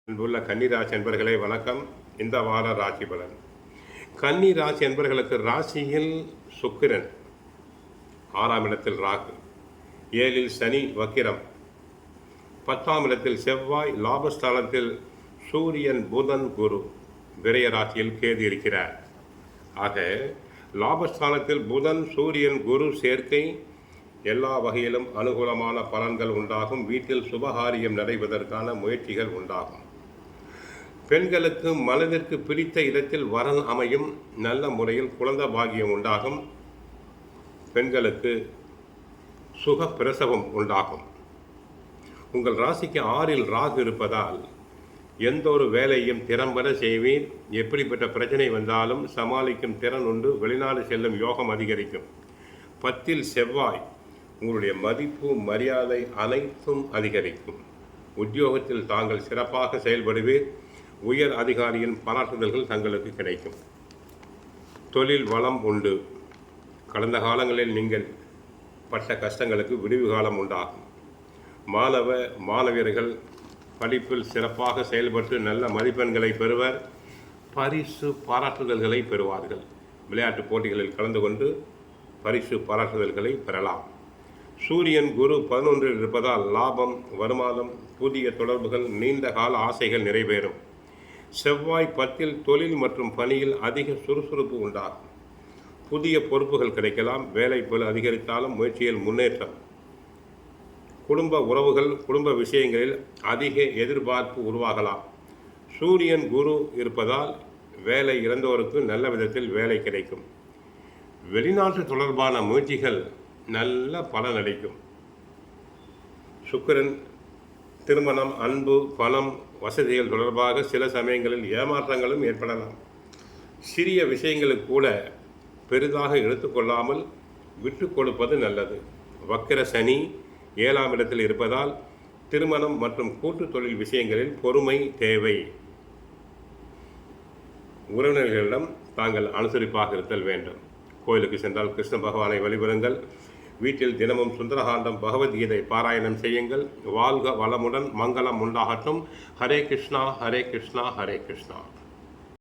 அன்புள்ள கன்னிராசி என்பர்களே வணக்கம். இந்த வார ராசி பலன். கன்னிராசி என்பர்களுக்கு ராசியில் சுக்கிரன், 6ஆம் இடத்தில் ராகு, 7இல் சனி வக்கிரம், 10ஆம் இடத்தில் செவ்வாய், லாபஸ்தானத்தில் சூரியன், புதன், குரு, விரய ராசியில் கேது இருக்கிறார். ஆக லாபஸ்தானத்தில் புதன், சூரியன், குரு சேர்க்கை எல்லா வகையிலும் அனுகூலமான பலன்கள் உண்டாகும். வீட்டில் சுபகாரியம் நடைபெறுவதற்கான முயற்சிகள் உண்டாகும். பெண்களுக்கு மனதிற்கு பிடித்த இடத்தில் வரன் அமையும். நல்ல முறையில் குழந்தை பாகியம் உண்டாகும். பெண்களுக்கு சுக பிரசவம் உண்டாகும். உங்கள் ராசிக்கு 6இல் ராகு இருப்பதால் எந்த ஒரு வேலையும் திறம்பட செய்வீர். எப்படிப்பட்ட பிரச்சனை வந்தாலும் சமாளிக்கும் திறன் உண்டு. வெளிநாடு செல்லும் யோகம் அதிகரிக்கும். 10இல் செவ்வாய், உங்களுடைய மதிப்பு மரியாதை அனைத்தும் அதிகரிக்கும். உத்தியோகத்தில் தாங்கள் சிறப்பாக செயல்படுவீர். உயர் அதிகாரியின் பாராட்டுதல்கள் தங்களுக்கு கிடைக்கும். தொழில் வளம் உண்டு. கடந்த காலங்களில் நீங்கள் பட்ட கஷ்டங்களுக்கு விடுவு காலம் உண்டாகும். மாணவியர்கள் படிப்பில் சிறப்பாக செயல்பட்டு நல்ல மதிப்பெண்களை பெறுவர். பரிசு பாராட்டுதல்களை பெறுவார்கள். விளையாட்டுப் போட்டிகளில் கலந்து கொண்டு பரிசு பாராட்டுதல்களை பெறலாம். சூரியன், குரு 11இல் இருப்பதால் லாபம், வருமானம், புதிய தொடர்புகள், நீண்ட கால ஆசைகள் நிறைவேறும். செவ்வாய் 10இல் தொழில் மற்றும் பணியில் அதிக சுறுசுறுப்பு உண்டாகும். புதிய பொறுப்புகள் கிடைக்கலாம். வேலைப்பளு அதிகரித்தாலும் முயற்சியில் முன்னேற்றம். குடும்ப உறவுகள், குடும்ப விஷயங்களில் அதிக எதிர்பார்ப்பு உருவாகலாம். சூரியன், குரு இருப்பதால் வேலை இழந்தோருக்கு நல்ல விதத்தில் வேலை கிடைக்கும். வெளிநாட்டு தொடர்பான முயற்சிகள் நல்ல பலனளிக்கும். சுக்கிரன் திருமணம், அன்பு, பணம், வசதிகள் தொடர்பாக சில சமயங்களில் ஏமாற்றங்களும் ஏற்படலாம். சிறிய விஷயங்களுக்கு கூட பெரிதாக எடுத்துக்கொள்ளாமல் விட்டு கொடுப்பது நல்லது. வக்கிர சனி 7ஆம் இடத்தில் இருப்பதால் திருமணம் மற்றும் கூட்டு தொழில் விஷயங்களில் பொறுமை தேவை. உறவினர்களிடம் தாங்கள் அனுசரிப்பாக இருத்தல் வேண்டும். கோயிலுக்கு சென்றால் கிருஷ்ண பகவானை வழிபடுங்கள். வீட்டில் தினமும் சுந்தரகாண்டம், பகவத்கீதை பாராயணம் செய்யுங்கள். வாழ்க வளமுடன், மங்களம் உண்டாகட்டும். ஹரே கிருஷ்ணா, ஹரே கிருஷ்ணா, ஹரே கிருஷ்ணா.